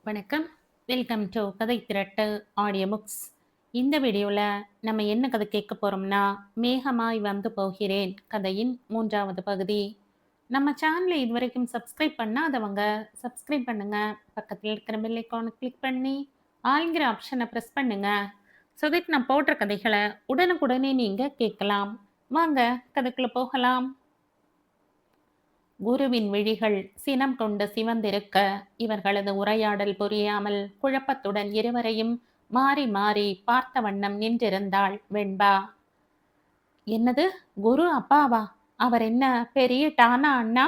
வணக்கம். Welcome to கதை திரட்டு audio books. இந்த வீடியோவில் நம்ம என்ன கதை கேட்க போகிறோம்னா, மேகமாய் வந்து போகிறேன் கதையின் 3வது பகுதி. நம்ம சேனலை இதுவரைக்கும் சப்ஸ்கிரைப் பண்ணாதவங்க சப்ஸ்கிரைப் பண்ணுங்க. பக்கத்தில் இருக்கிற பெல் ஐக்கானை கிளிக் பண்ணி ஆளுங்கிற ஆப்ஷனை ப்ரெஸ் பண்ணுங்க. ஸோ தட் நான் போடுற கதைகளை உடனுக்குடனே நீங்கள் கேட்கலாம். வாங்க கதைக்குள்ள போகலாம். குருவின் விழிகள் சினம் கொண்டு சிவந்திருக்க, இவர்களது உரையாடல் புரியாமல் குழப்பத்துடன் இருவரையும் மாறி மாறி பார்த்த வண்ணம் நின்றிருந்தாள் வெண்பா. என்னது, குரு அப்பாவா? அவர் என்ன பெரிய டானா அண்ணா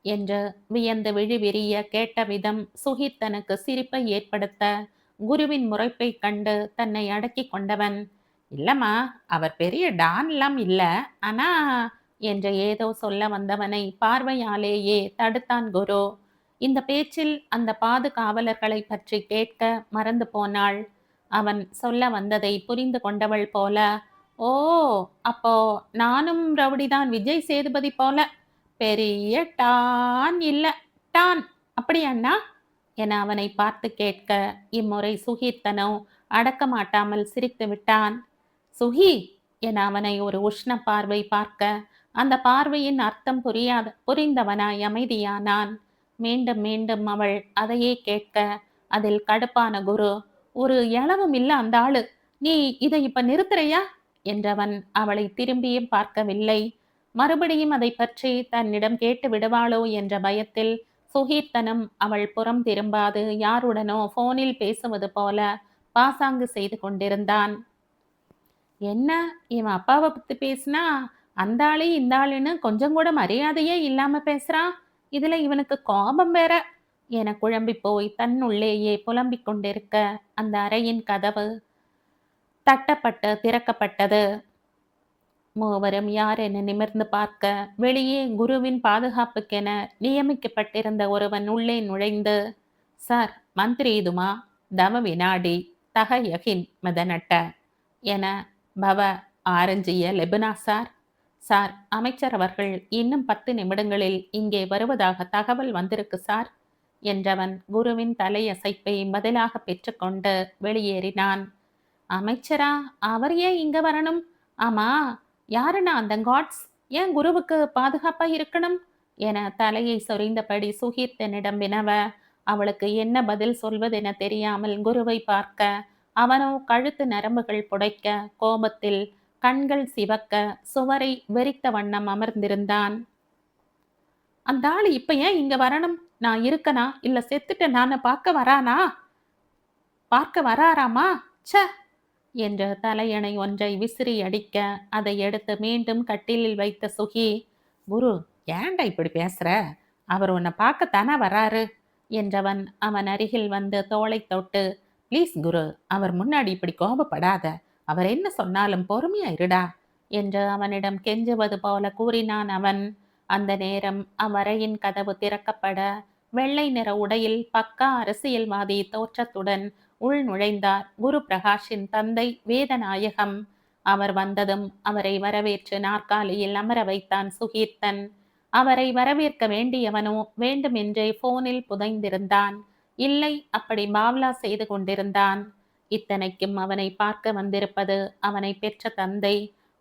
என்று வியந்து விழி விரிய கேட்ட விதம் சுகித்தனுக்கு சிரிப்பை ஏற்படுத்த, குருவின் முறைப்பை கண்டு தன்னை அடக்கி கொண்டவன், இல்லம்மா, அவர் பெரிய டான்லாம் இல்ல, ஆனா என்று ஏதோ சொல்ல வந்தவனை பார்வையாலேயே தடுத்தான் குரு. இந்த பேச்சில் அந்த பாதுகாவலர்களை பற்றி கேட்க மறந்து போனாள். அவன் சொல்ல வந்ததை புரிந்து கொண்டவள் போல, ஓ, அப்போ நானும் ரவுடிதான் விஜய் சேதுபதி போல. பெரிய டான் இல்ல, டான் அப்படியாண்ணா என அவனை பார்த்து கேட்க, இம்முறை சுகீர்த்தனோ அடக்க மாட்டாமல் சிரித்து விட்டான். சுகி என அவனை ஒரு உஷ்ண பார்வை பார்க்க, அந்த பார்வையின் அர்த்தம் புரிந்தவனாய் அமைதியானான். மீண்டும் மீண்டும் அவள் அதையே கேட்க, அதில் கடுப்பான குரு, ஒரு இளவும் இல்ல அந்த ஆளு, நீ இதை இப்ப நிறுத்துறையா என்றவன் அவளை திரும்பியும் பார்க்கவில்லை. மறுபடியும் அதை பற்றி தன்னிடம் கேட்டு விடுவாளோ என்ற பயத்தில் சுகீர்த்தனும் அவள் புறம் திரும்பாது யாருடனோ போனில் பேசுவது போல பாசாங்கு செய்து கொண்டிருந்தான். என்ன, இவன் அப்பாவை பத்தி பேசினா அந்த ஆளு இந்த ஆளுன்னு கொஞ்சம் கூட மரியாதையே இல்லாம பேசுறான், இதுல இவனுக்கு கோபம் வேற என குழம்பி போய் தன்னுள்ளேயே புலம்பிக் கொண்டிருக்க, அந்த அறையின் கதவு தட்டப்பட்டு திறக்கப்பட்டது. மூவரும் யார் என நிமிர்ந்து பார்க்க, வெளியே குருவின் பாதுகாப்புக்கென நியமிக்கப்பட்டிருந்த ஒருவன் உள்ளே நுழைந்து, சார், மந்திரி இதுமா, தவ வினாடி தகயகின் மதனட்ட என பவ ஆரஞ்சிய லெபனா சார். சார், அமைச்சர் அவர்கள் இன்னும் 10 நிமிடங்களில் இங்கே வருவதாக தகவல் வந்திருக்கு சார் என்றவன் குருவின் தலையசைப்பை பதிலாக பெற்றுக்கொண்டு வெளியேறினான். அமைச்சரா? அவர் ஏன் இங்க வரணும்? ஆமா, யாருன்னா அந்த காட்ஸ்? ஏன் குருவுக்கு பாதுகாப்பா இருக்கணும் என தலையை சொரிந்தபடி சுகீர்த்தனிடம் வினவ, அவளுக்கு என்ன பதில் சொல்வதென தெரியாமல் குருவை பார்க்க, அவனோ கழுத்து நரம்புகள் புடைக்க, கோபத்தில் கண்கள் சிவக்க, சுவரை வெறித்த வண்ணம் அமர்ந்திருந்தான். அந்த ஆளு இப்ப ஏன் இங்க வரணும்? நான் இருக்கனா இல்ல செத்துட்ட நான பார்க்க வராராமா? ச என்ற தலையணை ஒன்றை விசிறி அடிக்க, அதை எடுத்து மீண்டும் கட்டிலில் வைத்த சுகி, குரு, ஏன்டா இப்படி பேசுற? அவர் உன்னை பார்க்கத்தானே வராரு என்றவன் அவன் அருகில் வந்து தோளை தொட்டு, ப்ளீஸ் குரு, அவர் முன்னாடி இப்படி கோபப்படாத, அவர் என்ன சொன்னாலும் பொறுமையா இருடா என்று அவனிடம் கெஞ்சுவது போல கூறினான் அவன். அந்த நேரம் அவ்வறையின் கதவு திறக்கப்பட, வெள்ளை நிற உடையில் பக்கா அரசியல்வாதி தோற்றத்துடன் உள் நுழைந்தார் குரு பிரகாஷின் தந்தை வேதநாயகம். அவர் வந்ததும் அவரை வரவேற்று நாற்காலியில் அமர வைத்தான் சுகீர்த்தன். அவரை வரவேற்க வேண்டியவனோ வேண்டுமென்றே போனில் புதைந்திருந்தான். இல்லை, அப்படி பாவ்லா செய்து கொண்டிருந்தான். இத்தனைக்கும் அவனை பார்க்க வந்திருப்பது அவனை பெற்ற தந்தை.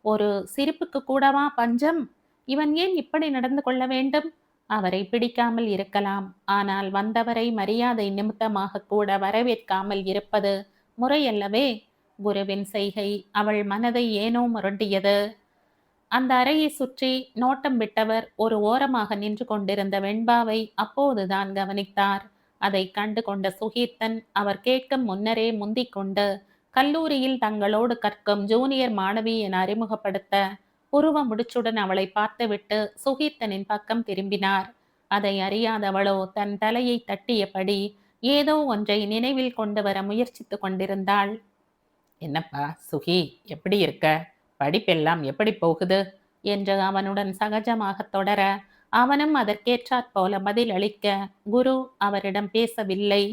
ஒரு சிரிப்புக்கு கூடவா பஞ்சம்? இவன் ஏன் இப்படி நடந்து கொள்ள வேண்டும்? அவரை பிடிக்காமல் இருக்கலாம், ஆனால் வந்தவரை மரியாதை நிமித்தமாக கூட வரவேற்காமல் இருப்பது முறையல்லவே. குருவின் செய்கை அவள் மனதை ஏனோ முரண்டியது. அந்த அறையை சுற்றி நோட்டம் விட்டவர் ஒரு ஓரமாக நின்று கொண்டிருந்த வெண்பாவை அப்போதுதான் கவனித்தார். அதை கண்டு கொண்ட சுகீர்த்தன் அவர் கேட்கும் முன்னரே முந்திக் கொண்டு கல்லூரியில் தங்களோடு கற்கும் ஜூனியர் மாணவி என அறிமுகப்படுத்த, உருவ முடிச்சுடன் அவளை பார்த்துவிட்டு சுகீர்த்தனின் பக்கம் திரும்பினார். அதை அறியாதவளோ தன் தலையை தட்டியபடி ஏதோ ஒன்றை நினைவில் கொண்டு வர முயற்சித்து கொண்டிருந்தாள். என்னப்பா சுகி, எப்படி இருக்க? படிப்பெல்லாம் எப்படி போகுது என்று அவனுடன் சகஜமாக தொடர, அவனும் அதற்கேற்றாற் போல பதில் அளிக்க, குரு அவரிடம் பேசவில்லை.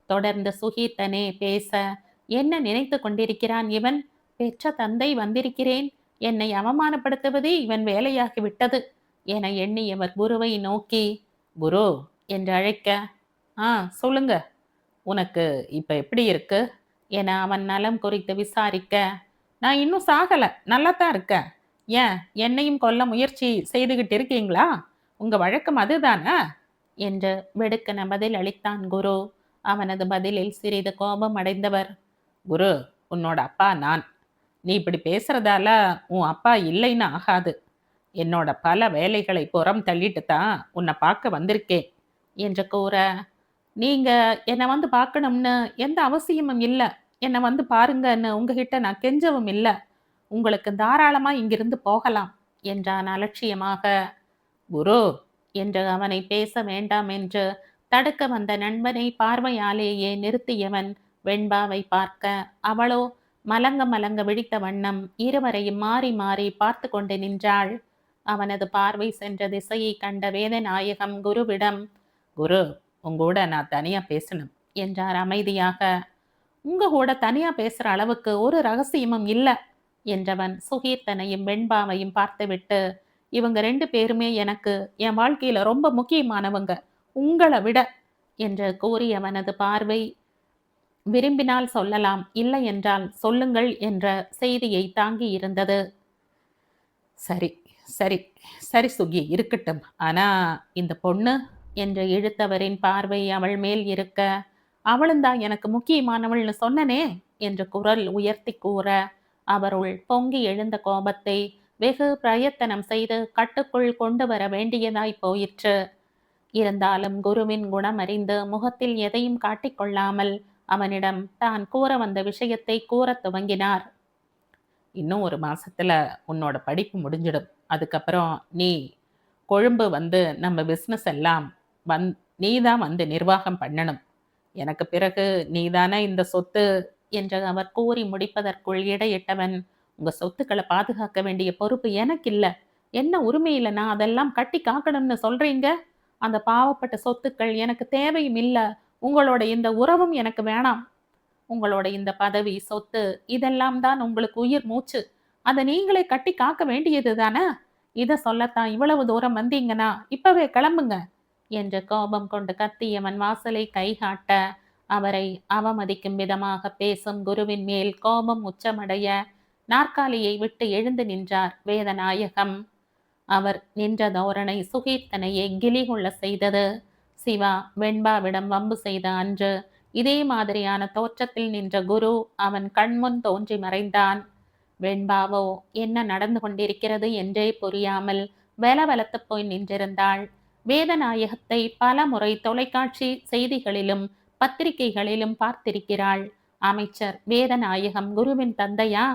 தொடர்ந்து சுகீர்த்தனே பேச, என்ன நினைத்து கொண்டிருக்கிறான் இவன்? பெற்ற தந்தை வந்திருக்கிறேன், என்னை அவமானப்படுத்துவதே இவன் வேலையாகிவிட்டது என எண்ணியவர் குருவை நோக்கி, குரு என்று அழைக்க, சொல்லுங்க உனக்கு இப்ப எப்படி இருக்கு என அவன் நலம் குறித்து விசாரிக்க, நான் இன்னும் சாகல, நல்லாத்தான் இருக்கேன். ஏன் என்னையும் கொல்ல முயற்சி செய்துகிட்டு இருக்கீங்களா? உங்க வழக்கம் அதுதானே என்று வெடுக்கென பதில் அளித்தான் குரு. அவனது பதிலில் சிறிது கோபம் அடைந்தவர், குரு, உன்னோட அப்பா நான். நீ இப்படி பேசுறதால உன் அப்பா இல்லைன்னு ஆகாது. என்னோட பல வேலைகளை புறம் தள்ளிட்டு தான் உன்னை பார்க்க வந்திருக்கேன் என்று கூற, நீங்க என்னை வந்து பார்க்கணும்னு எந்த அவசியமும் இல்லை. என்னை வந்து பாருங்கன்னு உங்ககிட்ட நான் கெஞ்சவும் இல்லை. உங்களுக்கு தாராளமா இங்கிருந்து போகலாம் என்றான் அலட்சியமாக. குரு என்று அவனை பேச வேண்டாம் என்று தடுக்க வந்த நண்பனை பார்வையாலேயே நிறுத்தியவன் வெண்பாவை பார்க்க, அவளோ மலங்க மலங்க விழித்த வண்ணம் இருவரையும் மாறி மாறி பார்த்து கொண்டு நின்றாள். அவனது பார்வை சென்ற திசையை கண்ட வேதநாயகம் குருவிடம், குரு, உங்கூட நான் தனியா பேசணும் என்றார் அமைதியாக. உங்க கூட தனியா பேசுற அளவுக்கு ஒரு ரகசியமும் இல்லை என்றவன் சுகீர்த்தனையும் வெண்பாவையும் பார்த்துவிட்டு, இவங்க 2 பேருமே எனக்கு என் வாழ்க்கையில ரொம்ப முக்கியமானவங்க, உங்களை விட என்று கூறியவனது பார்வை விரும்பினால் சொல்லலாம், இல்லை என்றால் சொல்லுங்கள் என்ற செய்தியை தாங்கி இருந்தது. சரி சரி சரி சுகி, இருக்கட்டும். ஆனா இந்த பொண்ணு என்று இழுத்தவரின் பார்வை அவள் மேல் இருக்க, அவளும்தான் எனக்கு முக்கியமானவள்னு சொன்னனே என்று குரல் உயர்த்தி கூற, அவருள் பொங்கி எழுந்த கோபத்தை வெகு பிரயத்தனம் செய்து கட்டுக்குள் கொண்டு வர வேண்டியதாய் போயிற்று. இருந்தாலும் குருவின் குணம் அறிந்து முகத்தில் எதையும் காட்டிக்கொள்ளாமல் அவனிடம் தான் கூற வந்த விஷயத்தை கூறத் துவங்கினார். இன்னும் 1 மாசத்துல உன்னோட படிப்பு முடிஞ்சிடும். அதுக்கப்புறம் நீ கொழும்பு வந்து நம்ம பிஸ்னஸ் எல்லாம் நீதான் வந்து நிர்வாகம் பண்ணணும். எனக்கு பிறகு நீதானே இந்த சொத்து என்று அவர் கூறி முடிப்பதற்குள் இடையிட்டவன், உங்க சொத்துக்களை பாதுகாக்க வேண்டிய பொறுப்பு எனக்கு இல்லை. என்ன உரிமையில நான் அதெல்லாம் கட்டி காக்கணும்னு சொல்றீங்க? அந்த பாவப்பட்ட சொத்துக்கள் எனக்கு தேவையும் இல்லை. உங்களோட இந்த உறவும் எனக்கு வேணாம். உங்களோட இந்த பதவி, சொத்து இதெல்லாம் தான் உங்களுக்கு உயிர் மூச்சு. அதை நீங்களே கட்டி காக்க வேண்டியது தானே? இதை சொல்லத்தான் இவ்வளவு தூரம் வந்தீங்கன்னா இப்பவே கிளம்புங்க என்று கோபம் கொண்டு கத்தியவன் வாசலை கை காட்ட, அவரை அவமதிக்கும் விதமாக பேசும் குருவின் மேல் கோபம் உச்சமடைய நாற்காலியை விட்டு எழுந்து நின்றார் வேதநாயகம். அவர் நின்ற தோரணை சுகீர்த்தனையை கிளிகொள்ள செய்தது. சிவா வெண்பாவிடம் வம்பு செய்த அன்று இதே மாதிரியான தோற்றத்தில் நின்ற குரு அவன் கண்முன் தோன்றி மறைந்தான். வெண்பாவோ என்ன நடந்து கொண்டிருக்கிறது என்றே புரியாமல் வெலவெலத்து போய் நின்றிருந்தாள். வேதநாயகத்தை பல முறை தொலைக்காட்சி செய்திகளிலும் பத்திரிகைகளிலும் பார்த்திருக்கிறாள். அமைச்சர் வேதநாயகம் குருவின் தந்தையா?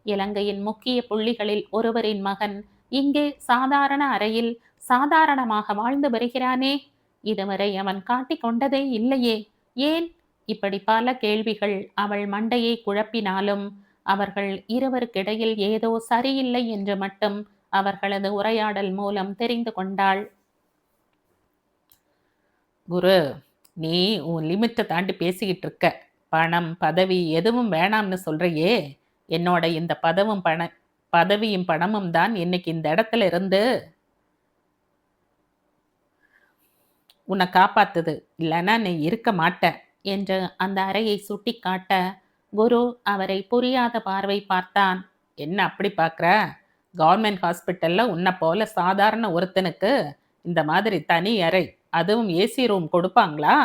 இலங்கையின் முக்கிய புள்ளிகளில் ஒருவரின் மகன் இங்கே சாதாரண அறையில் சாதாரணமாக வாழ்ந்து வருகிறானே. இதுவரை அவன் காட்டிக் கொண்டதே இல்லையே. ஏன்? இப்படி பல கேள்விகள் அவள் மண்டையை குழப்பினாலும் அவர்கள் இருவருக்கிடையில் ஏதோ சரியில்லை என்று மட்டும் அவர்களது உரையாடல் மூலம் தெரிந்து கொண்டாள். குரு, நீ உன் லிமிட்டை தாண்டி பேசிக்கிட்டு இருக்க. பணம் பதவி எதுவும் வேணாம்னு சொல்றியே. என்னோட இந்த பதவியும் பணமும் தான் இன்னைக்கு இந்த இடத்துல இருந்து உன்னை காப்பாத்துது. இல்லைன்னா நீ இருக்க மாட்ட என்று அந்த அறையை சுட்டி காட்ட குரு அவரை புரியாத பார்வை பார்த்தான். என்ன அப்படி பார்க்குற? கவர்மெண்ட் ஹாஸ்பிட்டலில் உன்னை போல சாதாரண ஒருத்தனுக்கு இந்த மாதிரி தனி அறை, அதுவும் ஏசி ரூம் கொடுப்பாங்களா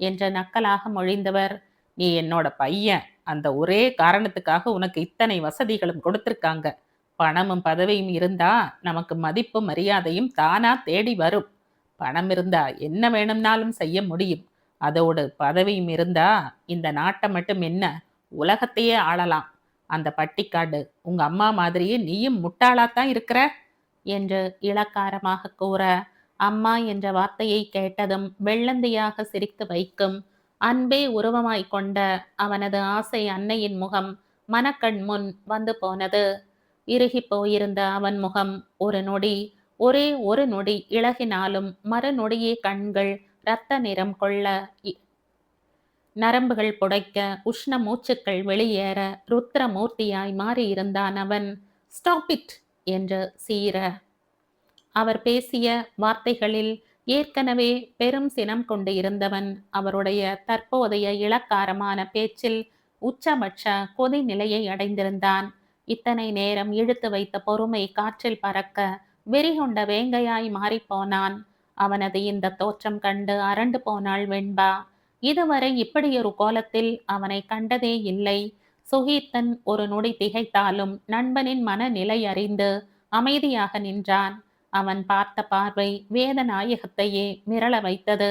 என்று நக்கலாக மொழிந்தவர், நீ என்னோட பையன். அந்த ஒரே காரணத்துக்காக உனக்கு இத்தனை வசதிகளும் கொடுத்துருக்காங்க. பணமும் பதவியும் இருந்தா நமக்கு மதிப்பும் மரியாதையும் தானா தேடி வரும். பணம் இருந்தா என்ன வேணும்னாலும் செய்ய முடியும். அதோடு பதவியும் இருந்தா இந்த நாட்டை மட்டும் என்ன, உலகத்தையே ஆளலாம். அந்த பட்டிக்காடு உங்க அம்மா மாதிரியே நீயும் முட்டாளாத்தான் இருக்கிற என்று இளக்காரமாக கூற, அம்மா என்ற வார்த்தையை கேட்டதும் வெள்ளந்தியாக சிரித்து வைக்கும் அன்பே உருவமாய் கொண்ட அவனது ஆசை அன்னையின் முகம் மனக்கண் முன் வந்து போனது. இறுகி போயிருந்த அவன் முகம் ஒரே ஒரு நொடி இளகினாலும் மறுநொடியே கண்கள் இரத்த நிறம் கொள்ள, நரம்புகள் புடைக்க, உஷ்ண மூச்சுக்கள் வெளியேற ருத்ர மூர்த்தியாய் மாறியிருந்தான் அவன். ஸ்டாப் இட் என்று சீர அவர் பேசிய வார்த்தைகளில் ஏற்கனவே பெரும் சினம் கொண்டு இருந்தவன் அவருடைய தற்போதைய இளக்காரமான பேச்சில் உச்சபட்ச கொதி நிலையை அடைந்திருந்தான். இத்தனை நேரம் இழுத்து வைத்த பொறுமை காற்றில் பறக்க வெறிகொண்ட வேங்கையாய் மாறிப்போனான். அவனது இந்த தோற்றம் கண்டு அரண்டு போனாள் வெண்பா. இதுவரை இப்படியொரு கோலத்தில் அவனை கண்டதே இல்லை. சுகீர்த்தன் ஒரு நொடி திகைத்தாலும் நண்பனின் மனநிலை அறிந்து அமைதியாக நின்றான். அவன் பார்த்த பார்வை வேதநாயகத்தையே மிரள வைத்தது.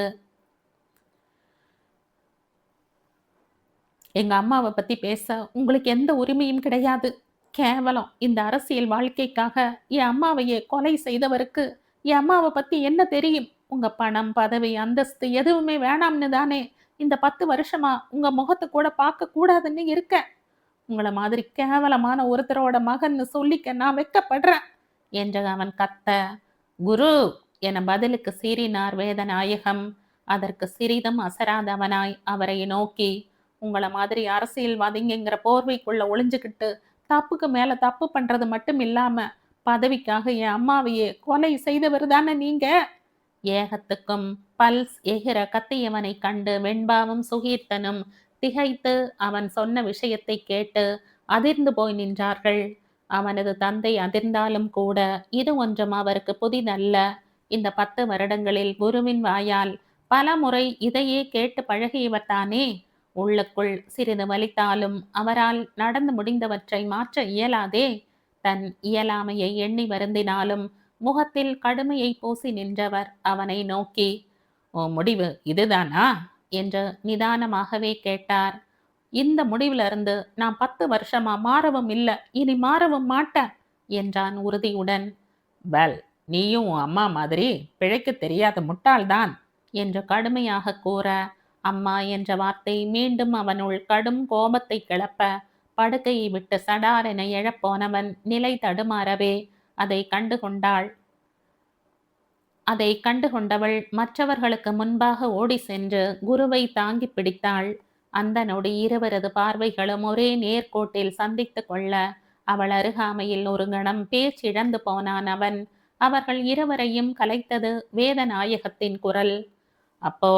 எங்க அம்மாவை பத்தி பேச உங்களுக்கு எந்த உரிமையும் கிடையாது. கேவலம் இந்த அரசியல் வாழ்க்கைக்காக என் அம்மாவையே கொலை செய்தவருக்கு என் அம்மாவை பத்தி என்ன தெரியும்? உங்க பணம், பதவி, அந்தஸ்து எதுவுமே வேணாம்னு தானே இந்த 10 வருஷமா உங்க முகத்தை கூட பார்க்க கூடாதுன்னு இருக்க. உங்கள மாதிரி கேவலமான ஒருத்தரோட மகன்னு சொல்லிக்க நான் வெட்கப்படுறேன் என்று அவன் கத்த, குரு என பதிலுக்கு சீறினார் வேதநாயகம். அதற்கு சிறிதும் அசராதவனாய் அவரை நோக்கி, உங்கள மாதிரி அரசியல்வாதிங்கிற போர்வைக்குள்ள ஒளிஞ்சுக்கிட்டு தப்புக்கு மேல தப்பு பண்றது மட்டும் இல்லாம பதவிக்காக என் அம்மாவையே கொலை செய்தவர் தானே நீங்க. ஏகத்துக்கும் பல்ஸ் எகிற கத்தியவனை கண்டு வெண்பாவும் சுகீர்த்தனும் திகைத்து அவன் சொன்ன விஷயத்தை கேட்டு அதிர்ந்து போய் நின்றார்கள். அவனது தந்தை அதிர்ந்தாலும் கூட இது ஒன்றும் அவருக்கு புதிதல்ல. இந்த 10 வருடங்களில் குருவின் வாயால் பல முறை இதையே கேட்டு பழகியவர் தானே. உள்ளுக்குள் சிறிது வலித்தாலும் அவரால் நடந்து முடிந்தவற்றை மாற்ற இயலாதே. தன் இயலாமையை எண்ணி வருந்தினாலும் முகத்தில் கடுமையை பூசி நின்றவர் அவனை நோக்கி, உன் முடிவு இதுதானா என்று நிதானமாகவே கேட்டார். இந்த முடிவிலிருந்து நான் 10 வருஷமா மாறவும் இல்லை, இனி மாறவும் மாட்டேன் என்றான் உறுதியுடன். வெல், நீயும் உன் அம்மா மாதிரி பிழைக்க தெரியாத முட்டாள்தான் என்று கடுமையாக கூற, அம்மா என்ற வார்த்தை மீண்டும் அவனுள் கடும் கோபத்தை கிளப்ப படுக்கையை விட்டு சடாரென எழப்போனவன் நிலை தடுமாறவே அதை கண்டுகொண்டவள் மற்றவர்களுக்கு முன்பாக ஓடி சென்று குருவை தாங்கி பிடித்தாள். அந்த நொடி இருவரது பார்வைகளும் ஒரே நேர்கோட்டில் சந்தித்து கொள்ள அவள் அருகாமையில் ஒரு கணம் பேச்சிழந்து போனான் அவன். அவர்கள் இருவரையும் கலைத்தது வேதநாயகத்தின் குரல். அப்போ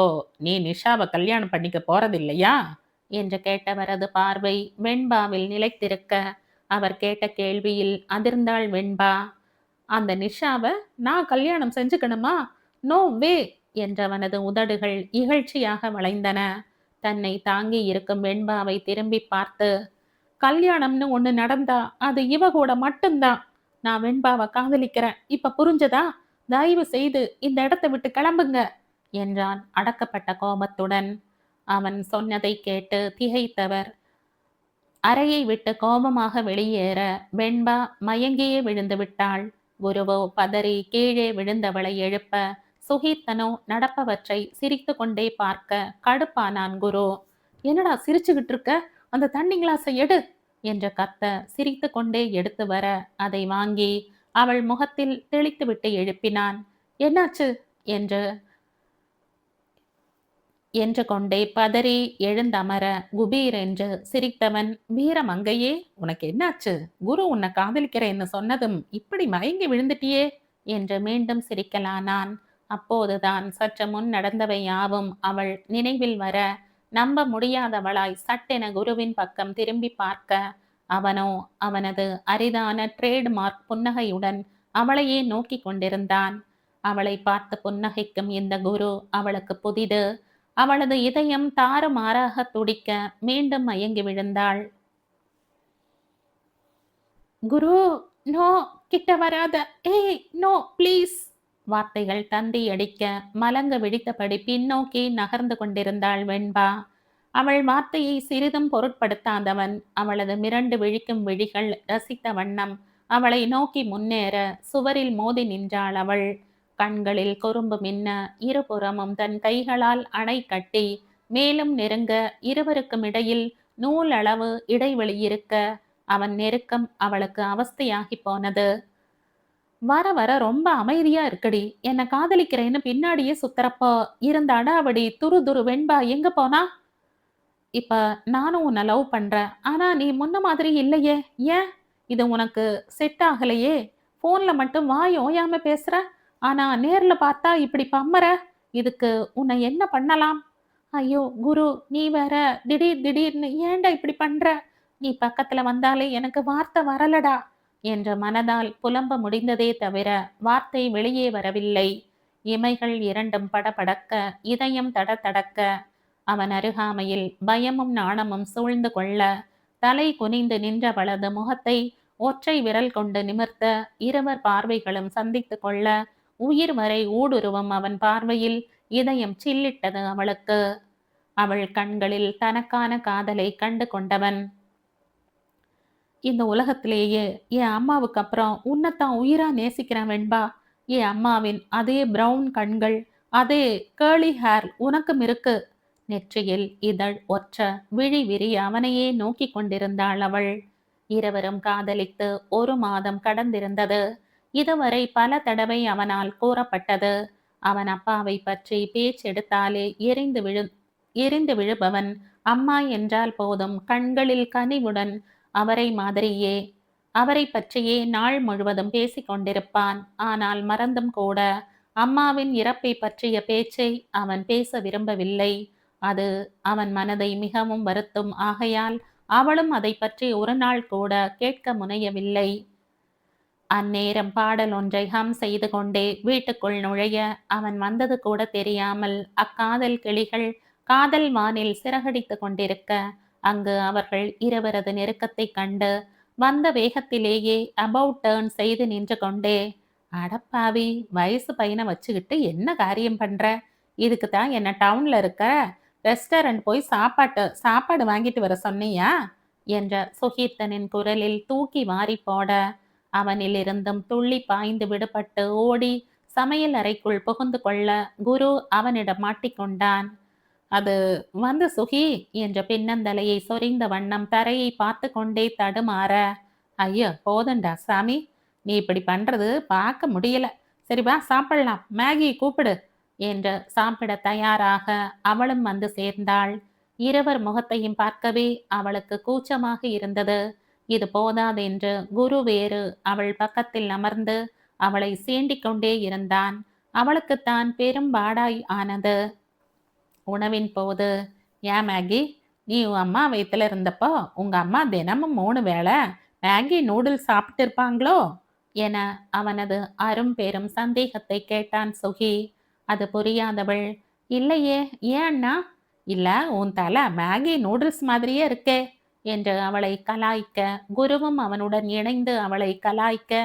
நீ நிஷாவை கல்யாணம் பண்ணிக்க போறதில்லையா என்று கேட்டவரது பார்வை வெண்பாவில் நிலைத்திருக்க அவர் கேட்ட கேள்வியில் அதிர்ந்தாள் வெண்பா. அந்த நிஷாவை நான் கல்யாணம் செஞ்சுக்கணுமா? நோ வே என்றவனது உதடுகள் இகழ்ச்சியாக வளைந்தன. தன்னை தாங்கி இருக்கும் வெண்பாவை திரும்பி பார்த்து, கல்யாணம்னு ஒண்ணு நடந்தா அது இவ கூட மட்டும்தான். நான் வெண்பாவை காதலிக்கிறேன், இப்ப புரிஞ்சதா? தயவு செய்து இந்த இடத்தை விட்டு கிளம்புங்க என்றான் அடக்கப்பட்ட கோபத்துடன். அவன் சொன்னதை கேட்டு திகைத்தவர் அறையை விட்டு கோபமாக வெளியேற வெண்பா மயங்கியே விழுந்து விட்டாள். குருவோ பதறி கீழே விழுந்தவளை எழுப்ப, சுகீர்த்தனோ நடப்பவற்றை சிரித்து கொண்டே பார்க்க கடுப்பானான் குரு. என்னடா சிரிச்சுக்கிட்டு இருக்க? அந்த தண்ணி கிளாஸை எடு என்று கத்த சிரித்து கொண்டே எடுத்து வர அதை வாங்கி அவள் முகத்தில் தெளித்துவிட்டு எழுப்பினான். என்னாச்சு என்று கொண்டே பதறி எழுந்தமர குபீர் என்று சிரித்தவன், வீரமங்கையே உனக்கு என்னாச்சு? குரு உன்னை காதலிக்கிறேன்னு சொன்னதும் இப்படி மயங்கி விழுந்துட்டியே என்று மீண்டும் சிரிக்கலானான். அப்போதுதான் சற்று முன் நடந்தவை யாவும் அவள் நினைவில் வர நம்ப முடியாதவளாய் சட்டென குருவின் பக்கம் திரும்பி பார்க்க அவனோ அவனது அரிதான ட்ரேட்மார்க் புன்னகையுடன் அவளையே நோக்கி கொண்டிருந்தான். அவளை பார்த்து புன்னகைக்கும் இந்த குரு அவளுக்கு புதிது. அவளது இதயம் தாறுமாறாக துடிக்க மீண்டும் மயங்கி விழுந்தாள். குரு, நோ, கிட்ட வராத, ஏய் நோ ப்ளீஸ். வார்த்தைகள் தந்தி அடிக்க மலங்க விழித்தபடி பின்னோக்கி நகர்ந்து கொண்டிருந்தாள் வெண்பா. அவள் வார்த்தையை சிறிதும் பொருட்படுத்தாதவன் அவளது மிரண்டு விழிக்கும் விழிகள் ரசித்த வண்ணம் அவளை நோக்கி முன்னேற சுவரில் மோதி நின்றாள் அவள். கண்களில் குறும்பு மின்ன இருபுறமும் தன் கைகளால் அணை கட்டி மேலும் நெருங்க இருவருக்கும் இடையில் நூல் அளவு இடைவெளி இருக்க அவன் நெருக்கம் அவளுக்கு அவஸ்தையாகி போனது. வர வர ரொம்ப அமைதியா இருக்கடி, என்னை காதலிக்கிறேன்னு பின்னாடியே சுத்தரப்போ இருந்த அடாவடி துரு துரு வெண்பா எங்க போனா? இப்ப நானும் உன்னை லவ் பண்றேன், ஆனா நீ முன்ன மாதிரி இல்லையே, ஏன்? இது உனக்கு செட் ஆகலையே? போன்ல மட்டும் வாய் ஓயாம பேசுற, ஆனா நேர்ல பார்த்தா இப்படி பம்மற. இதுக்கு உன்னை என்ன பண்ணலாம்? ஐயோ! குரு நீ வேற திடீர்னு ஏன்டா இப்படி பண்ற? நீ பக்கத்துல வந்தாலே எனக்கு வார்த்தை வரலடா என்ற மனதால் புலம்ப முடிந்ததே தவிர வார்த்தை வெளியே வரவில்லை. இமைகள் இரண்டும் படபடக்க, இதயம் தடதடக்க, அவன் அருகாமையில் பயமும் நாணமும் சூழ்ந்து கொள்ள, தலை குனிந்து நின்றவளது முகத்தை ஒற்றை விரல் கொண்டு நிமிர்த்த, இருவர் பார்வைகளும் சந்தித்துக் கொள்ள, உயிர் வரை ஊடுருவும் அவன் பார்வையில் இதயம் சில்லிட்டது அவளுக்கு. அவள் கண்களில் தனக்கான காதலை கண்டு கொண்டவன். இந்த உலகத்திலேயே என் அம்மாவுக்கு அப்புறம் உன்னைத்தான் உயிரா நேசிக்கிறேன் வெண்பா. என் அம்மாவின் அதே பிரவுன் கண்கள், அதே கேர்லி ஹேர் உனக்கும் இருக்கு. நெற்றியில் இதழ் ஒற்ற விழி விரி அவனையே நோக்கி கொண்டிருந்தாள் அவள். இருவரும் காதலித்து 1 மாதம் கடந்திருந்தது. இதுவரை பல தடவை அவனால் கூறப்பட்டது. அவன் அப்பாவை பற்றி பேச்செடுத்தாலே எரிந்து விழுபவன். அம்மா என்றால் போதும் கண்களில் கனிவுடன் அவரை மாதிரியே அவரை பற்றியே நாள் முழுவதும் பேசிக் கொண்டிருப்பான். ஆனால் மறந்தும் கூட அம்மாவின் இறப்பை பற்றிய பேச்சை அவன் பேச விரும்பவில்லை. அது அவன் மனதை மிகவும் வருத்தும். ஆகையால் அவளும் அதை பற்றி ஒரு நாள் கூட கேட்க முனையவில்லை. அந்நேரம் பாடல் ஒன்றை ஹம் செய்து கொண்டே வீட்டுக்குள் நுழைய அவன் வந்தது கூட தெரியாமல் அக்காதல் கிளிகள் காதல் வானில் சிறகடித்து கொண்டிருக்க, அங்கு அவர்கள் இருவரது நெருக்கத்தை கண்டு வந்த வேகத்திலேயே அபவுட் டேர்ன் செய்து நின்று கொண்டே, அடப்பாவி வயசு பையனை வச்சுக்கிட்டு என்ன காரியம் பண்ற? இதுக்கு தான் என்ன டவுன்ல இருக்க ரெஸ்டாரண்ட் போய் சாப்பாடு வாங்கிட்டு வர சொன்னியா என்ற சுகீர்த்தனின் குரலில் தூக்கி வாரி போட, அவனிலிருந்தும் துள்ளி பாய்ந்து விடுபட்டு ஓடி சமையல் அறைக்குள் புகுந்து கொள்ள குரு அவனிடம் மாட்டிக்கொண்டான். அது வந்து சுகி என்ற பின்னந்தலையை சொரிந்த வண்ணம் தரையை பார்த்து கொண்டே தடுமாற, ஐயோ போதுண்டா சாமி, நீ இப்படி பண்றது பார்க்க முடியல. சரி வா சாப்பிடலாம், மேகி கூப்பிடு என்று சாப்பிட தயாராக அவளும் வந்து சேர்ந்தாள். இருவர் முகத்தையும் பார்க்கவே அவளுக்கு கூச்சமாக இருந்தது. இது போதாதென்று குரு வேறு அவள் பக்கத்தில் அமர்ந்து அவளை சீண்டிக் கொண்டே இருந்தான். அவளுக்குத்தான் பெரும் பாடாய் ஆனது. உணவின் போது, ஏன் மேகி, நீ உன் அம்மா வயித்துல இருந்தப்போ உங்க அம்மா தினமும் 3 வேளை மேகி நூடுல்ஸ் சாப்பிட்டு இருப்பாங்களோ என அவனது அரும் பெரும் சந்தேகத்தை கேட்டான் சுகி. அது புரியாதவள், இல்லையே, ஏன் அண்ணா? இல்ல, உன் தலை மேகி நூடுல்ஸ் மாதிரியே இருக்கே என்று அவளை கலாய்க்க, குருவும் அவனுடன் இணைந்து அவளை கலாய்க்க,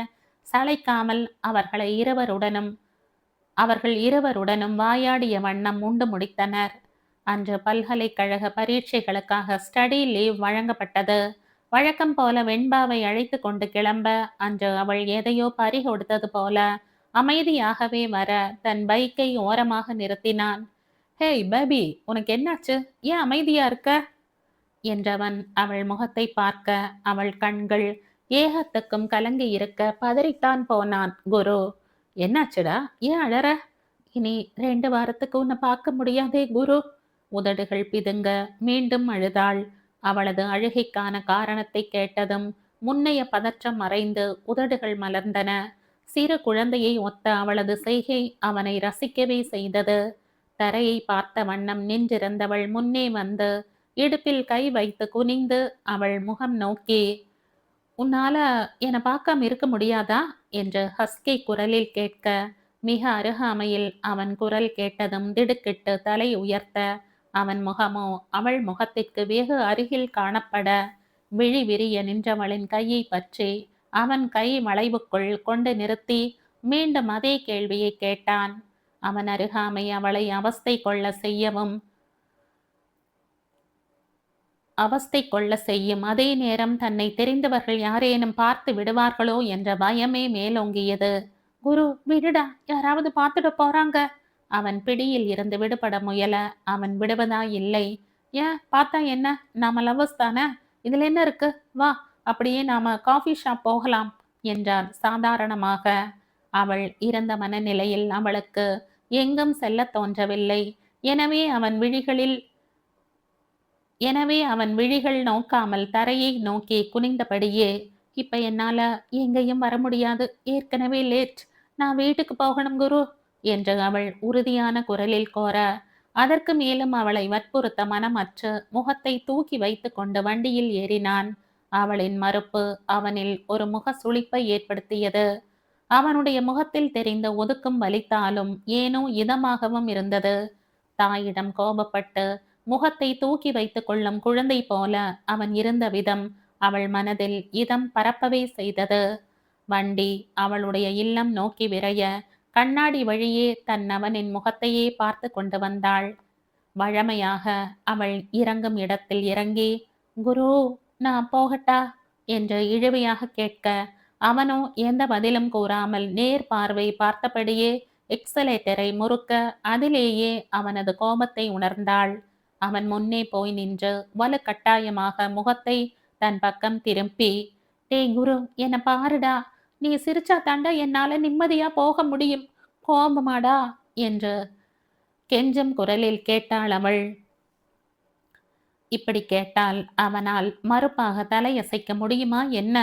சளைக்காமல் அவர்கள் இருவருடனும் வாயாடிய வண்ணம் உண்டு முடித்தனர். அன்று பல்கலைக்கழக பரீட்சைகளுக்காக ஸ்டடி லீவ் வழங்கப்பட்டது. வழக்கம் போல வெண்பாவை அழைத்து கொண்டு கிளம்ப, அன்று அவள் எதையோ பறி கொடுத்தது போல அமைதியாகவே வர தன் பைக்கை ஓரமாக நிறுத்தினான். ஹேய் பேபி, உனக்கு என்னாச்சு? ஏன் அமைதியா இருக்க என்றவன் அவள் முகத்தை பார்க்க, அவள் கண்கள் ஏகத்துக்கும் கலங்கி இருக்க பதறித்தான் போனான் குரு. என்னாச்சுடா, ஏன் அழற? இனி 2 வாரத்துக்கு உன்னை பார்க்க முடியாதே குரு. உதடுகள் பிதுங்க மீண்டும் அழுதாள். அவளது அழுகைக்கான காரணத்தை கேட்டதும் முன்னைய பதற்றம் மறைந்து உதடுகள் மலர்ந்தன. சிறு குழந்தையை ஒத்த அவளது செய்கை அவனை ரசிக்கவே செய்தது. தரையை பார்த்த வண்ணம் நின்றிருந்தவள் முன்னே வந்து இடுப்பில் கை வைத்து குனிந்து அவள் முகம் நோக்கி, உன்னால என்னை பார்க்காம இருக்க முடியாதா என்று ஹஸ்கி குரலில் கேட்க, மிக அருகாமையில் அவன் குரல் கேட்டதும் திடுக்கிட்டு தலை உயர்த்த, அவன் முகமோ அவள் முகத்திற்கு வெகு அருகில் காணப்பட, விழி விரிய நின்றவளின் கையை பற்றி அவன் கை வளைவுக்குள் கொண்டு நிறுத்தி மீண்டும் அதே கேள்வியை கேட்டான். அவன் அருகாமை அவளை அவஸ்தை கொள்ள செய்யும். அதே நேரம் தன்னை தெரிந்தவர்கள் யாரேனும் பார்த்து விடுவார்களோ என்ற பயமே மேலோங்கியது. குரு விடுடா, யாராவது பார்த்துட போறாங்க. அவன் பிடியில் இருந்து விடுபட முயல அவன் விடுவதா இல்லை. ஏன் பார்த்தா என்ன, நாம லவ்வர்ஸ் தானே, இதுல என்ன இருக்கு, வா அப்படியே நாம காஃபி ஷாப் போகலாம் என்றான் சாதாரணமாக. அவள் இருந்த மனநிலையில் அவளுக்கு எங்கும் செல்ல தோன்றவில்லை. எனவே அவன் விழிகள் நோக்காமல் தரையை நோக்கி குனிந்தபடியே, இப்ப என்னால எங்கேயும் வர முடியாது, ஏற்கனவே லேட். நான் வீட்டுக்கு போகணும் குரு என்று அவள் உறுதியான குரலில் கோர, அதற்கு மேலும் அவளை வற்புறுத்த மனமற்று முகத்தை தூக்கி வைத்து கொண்டு வண்டியில் ஏறினான். அவளின் மறுப்பு அவனில் ஒரு முக சுளிப்பை ஏற்படுத்தியது. அவனுடைய முகத்தில் தெரிந்த ஒதுக்கும் வலித்தாலும் ஏனோ இதமாகவும் இருந்தது. தாயிடம் கோபப்பட்டு முகத்தை தூக்கி வைத்துக் கொள்ளும் குழந்தை போல அவன் இருந்த விதம் அவள் மனதில் இதம் பரப்பவே செய்தது. வண்டி அவளுடைய இல்லம் நோக்கி விரைய கண்ணாடி வழியே தன் அவனின் முகத்தையே பார்த்து கொண்டு வந்தாள். வழமையாக அவள் இறங்கும் இடத்தில் இறங்கி, குரு, நான் போகட்டா என்று இழுவையாக கேட்க, அவனோ எந்த பதிலும் கூறாமல் நேர் பார்வை பார்த்தபடியே எக்ஸலேட்டரை முறுக்க, அதிலேயே அவனது கோபத்தை உணர்ந்தாள். அவன் முன்னே போய் நின்று வலுக்கட்டாயமாக முகத்தை தன் பக்கம் திருப்பி, டேய் குரு, என்ன பாருடா, நீ சிரிச்சா தாண்டா என்னால நிம்மதியா போக முடியும், கோபமாடா என்று கெஞ்சும் குரலில் கேட்டாள் அவள். இப்படி கேட்டால் அவனால் மறுப்பாக தலையசைக்க முடியுமா என்ன?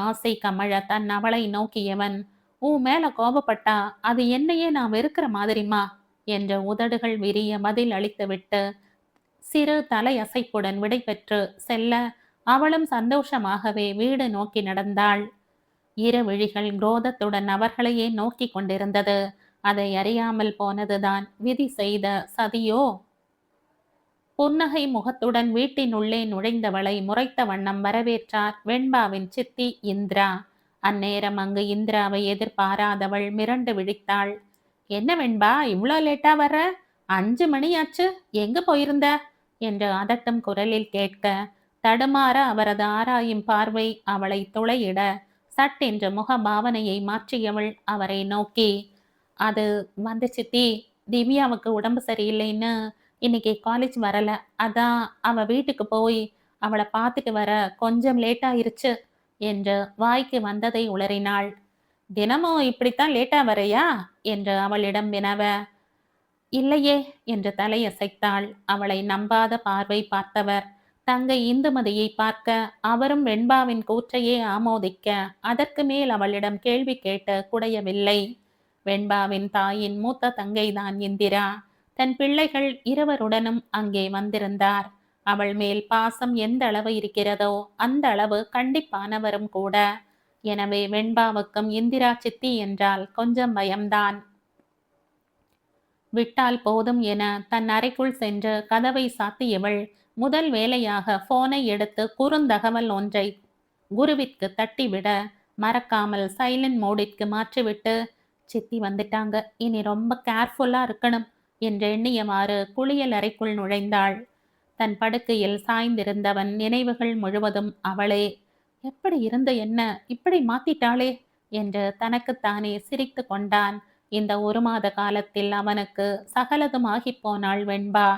ஆசை கமழ தன் அவளை நோக்கியவன், உன் மேல கோபப்பட்டா அது என்னையே நான் வெறுக்கிற மாதிரிமா என்ற உதடுகள் விரிய பதில் அளித்துவிட்டு சிறு தலையசைப்புடன் விடை பெற்று செல்ல, அவளும் சந்தோஷமாகவே வீடு நோக்கி நடந்தாள். இரு விழிகள் குரோதத்துடன் அவர்களையே நோக்கி கொண்டிருந்தது. அதை அறியாமல் போனதுதான் விதி செய்த சதியோ? புன்னகை முகத்துடன் வீட்டினுள்ளே நுழைந்தவளை முறைத்த வண்ணம் வரவேற்றார் வெண்பாவின் சித்தி இந்திரா. அந்நேரம் அங்கு இந்திராவை எதிர்பாராதவள் மிரண்டு விழித்தாள். என்ன வெண்பா, இவ்வளோ லேட்டா வர்ற? 5 மணியாச்சு, எங்க போயிருந்த என்று அதட்டும் குரலில் கேட்க, தடுமாற அவரது ஆராயும் பார்வை அவளை துளையிட, சட்டென்று முக பாவனையை மாற்றியவள் அவரை நோக்கி, அது வந்து சித்தி, திவ்யாவுக்கு உடம்பு சரியில்லைன்னு இன்னைக்கு காலேஜ் வரல. அதான் அவ வீட்டுக்கு போய் அவளை பார்த்துட்டு வர கொஞ்சம் லேட் ஆயிருச்சு என்று வாய்க்கு வந்ததை உளறினாள். தினமும் இப்படித்தான் லேட்டா வரையா என்று அவளிடம் வினவ, இல்லையே என்று தலையசைத்தாள். அவளை நம்பாத பார்வை பார்த்தவர் தங்கை இந்துமதியை பார்க்க, அவரும் வெண்பாவின் கூற்றையே ஆமோதிக்க, அதற்கு மேல் அவளிடம் கேள்வி கேட்டு குடையவில்லை. வெண்பாவின் தாயின் மூத்த தங்கைதான் இந்திரா. தன் பிள்ளைகள் இருவருடனும் அங்கே வந்திருந்தார். அவள் மேல் பாசம் எந்த அளவு இருக்கிறதோ அந்த அளவு கண்டிப்பானவரும் கூட. எனவே வெண்பாவுக்கும் இந்திரா சித்தி என்றால் கொஞ்சம் பயம்தான். விட்டால் போதும் என தன் அறைக்குள் சென்று கதவை சாத்தியவள் முதல் வேலையாக போனை எடுத்து குறுந்தகவல் ஒன்றை குருவிற்கு தட்டிவிட, மறக்காமல் சைலண்ட் மோடிற்கு மாற்றிவிட்டு, சித்தி வந்துட்டாங்க, இனி ரொம்ப கேர்ஃபுல்லா இருக்கணும் என்று எண்ணியவாறு குளியல் அறைக்குள் நுழைந்தாள். தன் படுக்கையில் சாய்ந்திருந்தவன் நினைவுகள் முழுவதும் அவளே. எப்படி இருந்த என்ன இப்படி மாத்திட்டாளே என்று தனக்குத்தானே சிரித்து கொண்டான். இந்த 1 மாத காலத்தில் அவனுக்கு சகலதுமாகி போனாள் வெண்பா.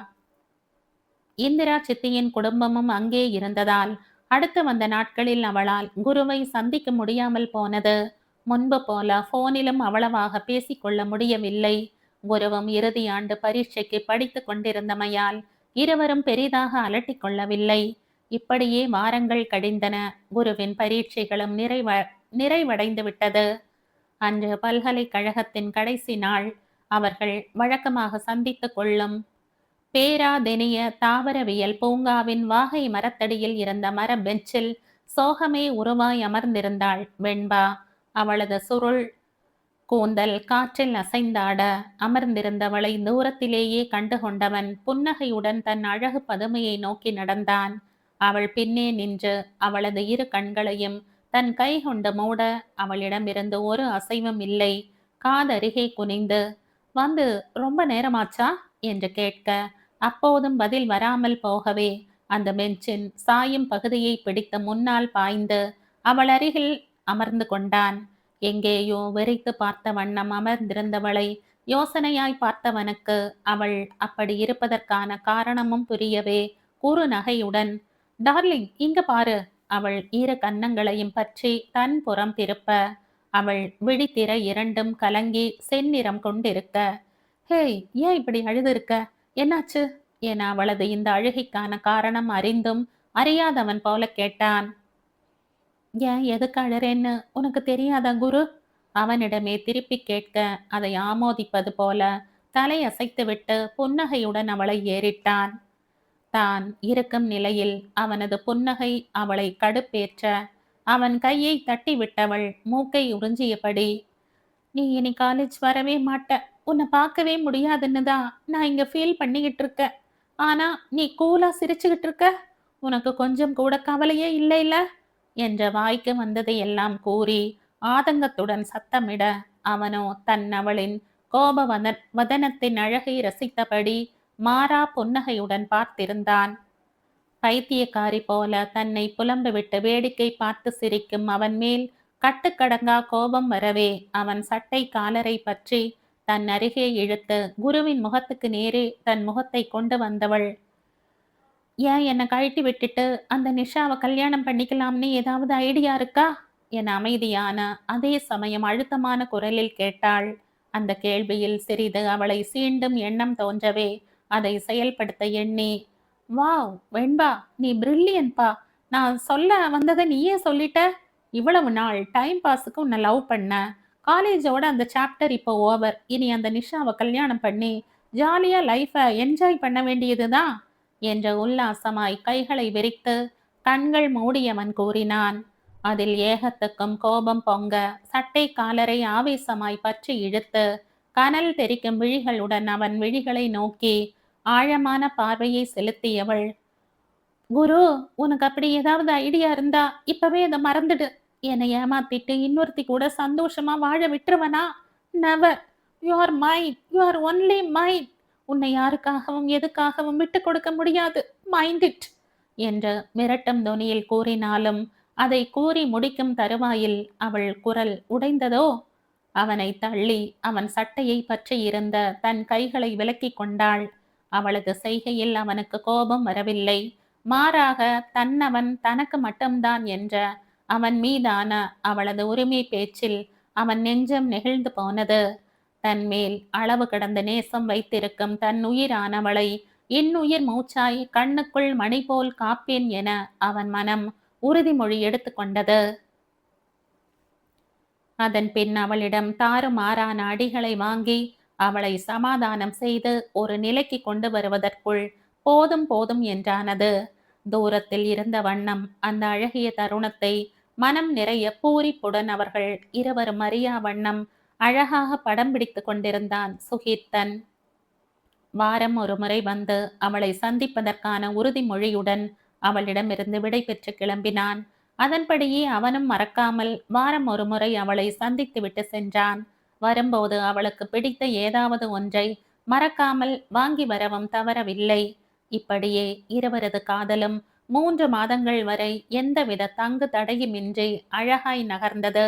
இந்திரா சித்தியின் குடும்பமும் அங்கே இருந்ததால் அடுத்து வந்த நாட்களில் அவளால் குருவை சந்திக்க முடியாமல் போனது. முன்பு போல போனிலும் அவ்வளவாக பேசிக்கொள்ள முடியவில்லை. குருவும் இறுதி ஆண்டு பரீட்சைக்கு படித்து கொண்டிருந்தமையால் இருவரும் பெரிதாக அலட்டிக் கொள்ளவில்லை. இப்படியே வாரங்கள் கழிந்தன. குருவின் பரீட்சைகளும் நிறைவடைந்து விட்டது. அன்று பல்கலைக்கழகத்தின் கடைசி நாள். அவர்கள் வழக்கமாக சந்தித்து கொள்ளும் பேராதெனிய தாவரவியல் பூங்காவின் வாகை மரத்தடியில் இருந்த மர பெஞ்சில் சோகமே உருவாய் அமர்ந்திருந்தாள் வெண்பா. அவளது சுருள் கூந்தல் காற்றில் அசைந்தாட அமர்ந்திருந்தவளை தூரத்திலேயே கண்டுகொண்டவன் புன்னகையுடன் தன் அழகு பதுமையை நோக்கி நடந்தான். அவள் பின்னே நின்று அவளது இரு கண்களையும் தன் கை கொண்டு மூட அவளிடமிருந்து ஒரு அசைவும் இல்லை. காதருகே குனிந்து, வந்து ரொம்ப நேரமாச்சா என்று கேட்க, அப்போதும் பதில் வராமல் போகவே அந்த பெஞ்சின் சாயும் பகுதியை பிடித்து முன்னால் பாய்ந்து அவள் அருகில் அமர்ந்து கொண்டான். எங்கேயோ வெறித்து பார்த்த வண்ணம் அமர்ந்திருந்தவளை யோசனையாய் பார்த்தவனுக்கு அவள் அப்படி இருப்பதற்கான காரணமும் புரியவே குறு நகையுடன், டார்லிங், இங்க பாரு. அவள் இரு கன்னங்களையும் பற்றி தன் புறம் திருப்ப அவள் விழித்திர இரண்டும் கலங்கி செந்நிறம் கொண்டிருக்க, ஹேய், ஏன் இப்படி அழுதுருக்க, என்னாச்சு என அவளது இந்த அழுகைக்கான காரணம் அறிந்தும் அறியாதவன் போல கேட்டான். ஏன் எதுக்கு அழறேன்னு உனக்கு தெரியாதா குரு? அவனிடமே திருப்பி கேட்க அதை ஆமோதிப்பது போல தலையசைத்துவிட்டு புன்னகையுடன் அவளை ஏறிட்டான். தான் இருக்கும் நிலையில் அவனது புன்னகை அவளை கடுப்பேற்ற அவன் கையை தட்டி விட்டவள் மூக்கை உறிஞ்சியபடி, நீ இனி காலேஜ் வரவே மாட்ட, உன்னை பார்க்கவே முடியாதுன்னு தான் நான் இங்க ஃபீல் பண்ணிக்கிட்டு இருக்க. ஆனா நீ கூலா சிரிச்சுக்கிட்டு இருக்க, உனக்கு கொஞ்சம் கூட கவலையே இல்லை இல்ல என்ற வாய்க்கு வந்ததை எல்லாம் கூறி ஆதங்கத்துடன் சத்தமிட அவனோ அவளின் கோப வதனத்தின் அழகை ரசித்தபடி மாறா புன்னகையுடன் பார்த்திருந்தான். பைத்தியக்காரி போல தன்னை புலம்பிவிட்டு வேடிக்கை பார்த்து சிரிக்கும் அவன் மேல் கட்டுக்கடங்கா கோபம் வரவே அவன் சட்டை காலரை பற்றி தன் அருகே இழுத்து குருவின் முகத்துக்கு நேரே தன் முகத்தை கொண்டு வந்தவள், ஏன் என்னை கழட்டி விட்டுட்டு அந்த நிஷாவை கல்யாணம் பண்ணிக்கலாம்னு ஏதாவது ஐடியா இருக்கா என அமைதியான அதே சமயம் அழுத்தமான குரலில் கேட்டாள். அந்த கேள்வியில் சிறிது அவளை சீண்டும் எண்ணம் தோன்றவே அதை செயல்படுத்த எண்ணி, வாவ் வெண்பா, நீ பிரில்லியன்ட்பா, நான் சொல்ல வந்ததை நீயே சொல்லிட்ட. இவ்வளவு நாள் டைம் பாஸுக்கு உன்னை லவ் பண்ண, காலேஜோட அந்த சாப்டர் இப்போ ஓவர், இனி அந்த நிஷாவை கல்யாணம் பண்ணி ஜாலியா லைஃபை என்ஜாய் பண்ண வேண்டியதுதான் என்ற உல்லாசமாய் கைகளை விரித்து கண்கள் மூடியவன் கூறினான். அதில் ஏகத்துக்கும் கோபம் பொங்க சட்டை காலரை ஆவேசமாய் பற்றி இழுத்து கனல் தெரிக்கும் விழிகளுடன் அவன் விழிகளை நோக்கி ஆழமான பார்வையை செலுத்தியவள், குரு, உனக்கு அப்படி ஏதாவது ஐடியா இருந்தா இப்பவே அதை மறந்துடு. என்னை ஏமாத்திட்டு இன்னொருத்தி கூட சந்தோஷமா வாழ விட்டுருவனா? Never. You are mind, you are only mind. உன்னை யாருக்காகவும் எதுக்காகவும் விட்டு கொடுக்க முடியாது. மைண்ட் இட் என்று மிரட்டும் தொனியில் கூறினாலும் அதை கூறி முடிக்கும் தருவாயில் அவள் குரல் உடைந்ததோ. அவனை தள்ளி அவன் சட்டையை பற்றி இருந்த தன் கைகளை விலக்கி கொண்டாள். அவளது செய்கையில் அவனுக்கு கோபம் வரவில்லை. மாறாக தன்னவன் தனக்கு மட்டும்தான் என்ற அவன் மீதான அவளது உரிமை பேச்சில் அவன் நெஞ்சம் நெகிழ்ந்து போனது. தன் மேல் அளவு கடந்த நேசம் வைத்திருக்கும் தன் உயிரானவளை இன்னுயிர் மூச்சாய் கண்ணுக்குள் மணி போல் காப்பேன் என அவன் மனம் உறுதிமொழி எடுத்துக்கொண்டது. அதன் பின் அவளிடம் தாறுமாறான அடிகளை வாங்கி அவளை சமாதானம் செய்து ஒரு நிலைக்கு கொண்டு வருவதற்குள் போதும் போதும் என்றானது. தூரத்தில் இருந்த வண்ணம் அந்த அழகிய தருணத்தை மனம் நிறைய பூரிப்புடன் அவர்கள் இருவரும் அறியா வண்ணம் அழகாக படம் பிடித்து கொண்டிருந்தான் சுகீர்த்தன். வாரம் ஒரு முறை வந்து அவளை சந்திப்பதற்கான உறுதிமொழியுடன் அவளிடமிருந்து விடை பெற்று கிளம்பினான். அதன்படியே அவனும் மறக்காமல் வாரம் ஒரு முறை அவளை சந்தித்துவிட்டு சென்றான். வரும்போது அவளுக்கு பிடித்த ஏதாவது ஒன்றை மறக்காமல் வாங்கி வரவும் தவறவில்லை. இப்படியே இருவரது காதலும் 3 மாதங்கள் வரை எந்தவித தங்கு தடையுமின்றி அழகாய் நகர்ந்தது.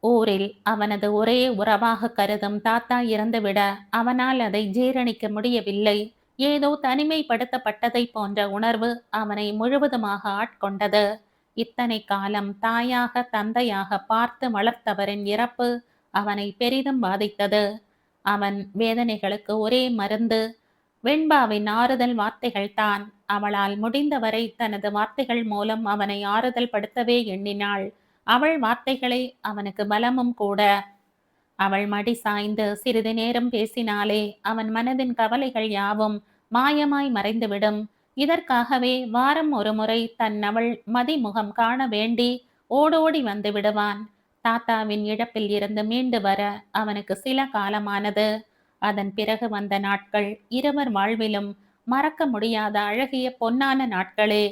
ஊரில் அவனது ஒரே உறவாக கருதும் தாத்தா இறந்துவிட அவனால் அதை ஜீரணிக்க முடியவில்லை. ஏதோ தனிமைப்படுத்தப்பட்டதை போன்ற உணர்வு அவனை முழுவதுமாக ஆட்கொண்டது. இத்தனை காலம் தாயாக தந்தையாக பார்த்து வளர்த்தவரின் இறப்பு அவனை பெரிதும் பாதித்தது. அவன் வேதனைகளுக்கு ஒரே மருந்து வெண்பாவின் ஆறுதல் வார்த்தைகள் தான். அவளால் முடிந்தவரை தனது வார்த்தைகள் மூலம் அவனை ஆறுதல் படுத்தவே எண்ணினாள். அவள் வார்த்தைகளை அவனுக்கு பலமும் கூட. அவள் மடி சாய்ந்து சிறிது நேரம் பேசினாலே அவன் மனதின் கவலைகள் யாவும் மாயமாய் மறைந்துவிடும். இதற்காகவே வாரம் ஒரு முறை அவள் மதிமுகம் காண வேண்டி ஓடோடி வந்து விடுவான். தாத்தாவின் இழப்பில் இருந்து மீண்டு வர அவனுக்கு சில காலமானது. அதன் பிறகு வந்த நாட்கள் இருவர் வாழ்விலும் மறக்க முடியாத அழகிய பொன்னான நாட்களே.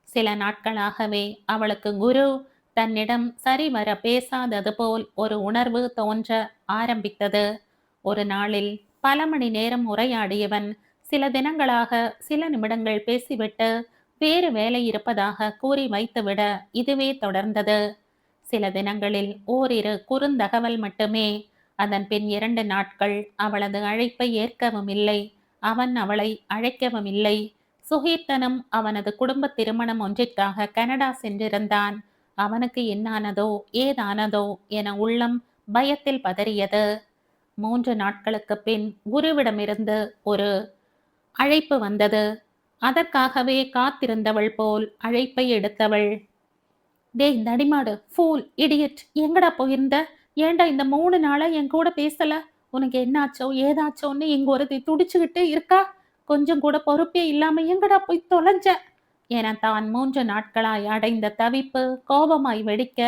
சில நாட்களாகவே அவளுக்கு குரு தன்னிடம் சரிவர பேசாதது போல் ஒரு உணர்வு தோன்ற ஆரம்பித்தது. ஒரு நாளில் பல மணி நேரம் உரையாடியவன் சில தினங்களாக சில நிமிடங்கள் பேசிவிட்டு வேறு வேலை இருப்பதாக கூறி வைத்துவிட இதுவே தொடர்ந்தது. சில தினங்களில் ஓரிரு குறுந்தகவல் மட்டுமே. அதன் பின் 2 நாட்கள் அவளது அழைப்பை ஏற்கவும் இல்லை. அவன் அவளை அழைக்கவும் இல்லை. சுகீர்த்தனும் அவனது குடும்ப திருமணம் ஒன்றிற்காக கனடா சென்றிருந்தான். அவனுக்கு என்னானதோ ஏதானதோ என உள்ளம் பயத்தில் பதறியது. 3 நாட்களுக்கு பின் குருவிடமிருந்து ஒரு அழைப்பு வந்தது. அதற்காகவே காத்திருந்தவள் போல் அழைப்பை எடுத்தவள், டேய் தடிமாடு, ஃபூல், இடியட், எங்கடா போயிருந்த? ஏன்டா இந்த 3 நாளா என் கூட பேசல? உனக்கு என்னாச்சோ ஏதாச்சோன்னு இங்க ஒருத்தி துடிச்சுக்கிட்டு இருக்கா? கொஞ்சம் கூட பொறுப்பே இல்லாம எங்கடா போய் தொலைஞ்ச? என தான் 3 நாட்களாய் அடைந்த தவிப்பு கோபமாய் வெடிக்க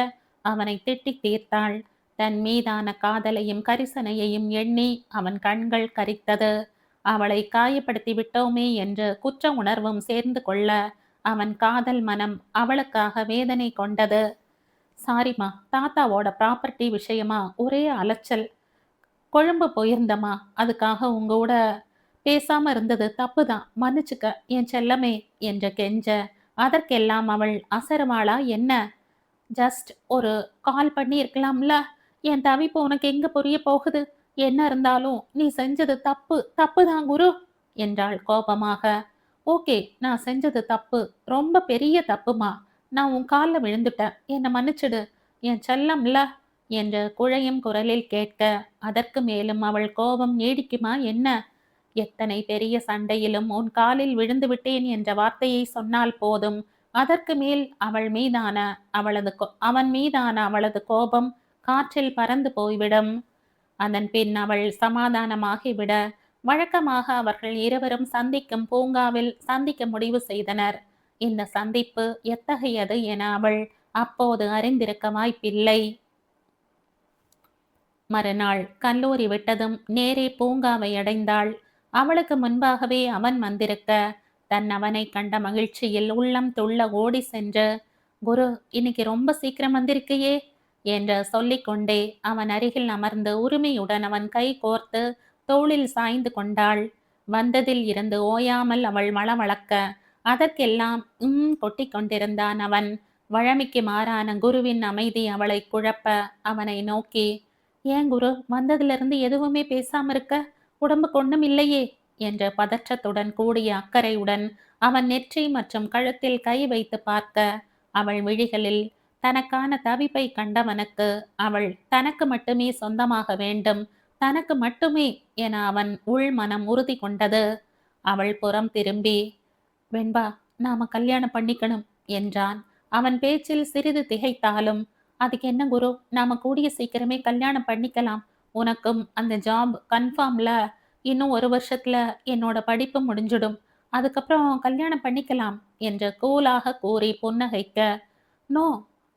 அவனை திட்டித் தீர்த்தாள். தன் மீதான காதலையும் கரிசனையையும் எண்ணி அவன் கண்கள் கரித்தது. அவளை காயப்படுத்தி விட்டோமே என்று குற்ற உணர்வும் சேர்ந்து கொள்ள அவன் காதல் மனம் அவளுக்காக வேதனை கொண்டது. சாரிம்மா, தாத்தாவோட ப்ராப்பர்ட்டி விஷயமா ஒரே அலைச்சல். கொழும்பு போயிருந்தம்மா, அதுக்காக உங்கூட பேசாம இருந்தது தப்புதான், மன்னிச்சுக்க என் செல்லமே என்று கெஞ்ச, அதற்கெல்லாம் அவள் அசருவாளா என்ன? ஜஸ்ட் ஒரு கால் பண்ணி இருக்கலாம்ல. என் தவிப்பு உனக்கு எங்க புரிய போகுது? என்ன இருந்தாலும் நீ செஞ்சது தப்பு, தப்புதான் குரு என்றாள் கோபமாக. ஓகே, நான் செஞ்சது தப்பு, ரொம்ப பெரிய தப்புமா. நான் உன் கால்ல விழுந்துட்டேன், என்னை மன்னிச்சிடு என் செல்லம்ல என்று குழையும் குரலில் கேட்க, அதற்கு மேலும் அவள் கோபம் நீடிக்குமா என்ன? எத்தனை பெரிய சண்டையிலும் உன் காலில் விழுந்து விட்டேன் என்ற வார்த்தையை சொன்னால் போதும், அதற்கு மேல் அவன் மீதான அவளது கோபம் காற்றில் பறந்து போய்விடும். அதன் பின் அவள் சமாதானமாகிவிட, வழக்கமாக அவர்கள் இருவரும் சந்திக்கும் பூங்காவில் சந்திக்க முடிவு செய்தனர். இந்த சந்திப்பு எத்தகையது என அவள் அப்போது அறிந்திருக்க வாய்ப்பில்லை. மறுநாள் கல்லூரி விட்டதும் நேரே பூங்காவை அடைந்தாள். அவளுக்கு முன்பாகவே அவன் வந்திருக்க, அவனை கண்ட மகிழ்ச்சியில் உள்ளம் துள்ள ஓடி சென்று, குரு, இன்னைக்கு ரொம்ப சீக்கிரம் வந்திருக்கையே என்று சொல்லிக்கொண்டே அவன் அருகில் அமர்ந்து உரிமையுடன் அவன் கை கோர்த்து தோளில் சாய்ந்து கொண்டாள். வந்ததில் இருந்து ஓயாமல் அவள் வளவளக்க, அதற்கெல்லாம் கொட்டி கொண்டிருந்தான் அவன். வழமைக்கு மாறான குருவின் அமைதி அவளை குழப்ப அவனை நோக்கி, ஏன் குரு, வந்ததிலிருந்து எதுவுமே பேசாம இருக்க? உடம்புக்கு ஒண்ணும் இல்லையே என்ற பதற்றத்துடன் கூடிய அக்கறையுடன் அவன் நெற்றி மற்றும் கழுத்தில் கை வைத்து பார்க்க, அவள் விழிகளில் தனக்கான தவிப்பை கண்டவனுக்கு அவள் தனக்கு மட்டுமே சொந்தமாக வேண்டும், தனக்கு மட்டுமே என அவன் உள் மனம் உறுதி கொண்டது. அவள் புறம் திரும்பி, வெண்பா, நாம கல்யாணம் பண்ணிக்கணும் என்றான். அவன் பேச்சில் சிறிது திகைத்தாலும், அதுக்கு என்ன குரு, நாம கூடிய சீக்கிரமே கல்யாணம் பண்ணிக்கலாம். உனக்கும் அந்த ஜாப் கன்ஃபார்ம்ல. இன்னும் 1 வருஷத்துல என்னோட படிப்பு முடிஞ்சிடும். அதுக்கப்புறம் கல்யாணம் பண்ணிக்கலாம் என்று கூலாக கூறி புன்னகைக்க, நோ,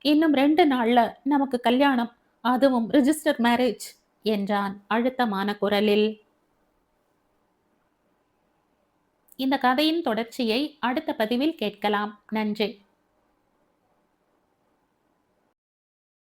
இன்னும் 2 நாள்ல நமக்கு கல்யாணம், அதுவும் ரிஜிஸ்டர் மேரேஜ் என்றான் அழுத்தமான குரலில். இந்த கதையின் தொடர்ச்சியை அடுத்த பதிவில் கேட்கலாம். நன்றி.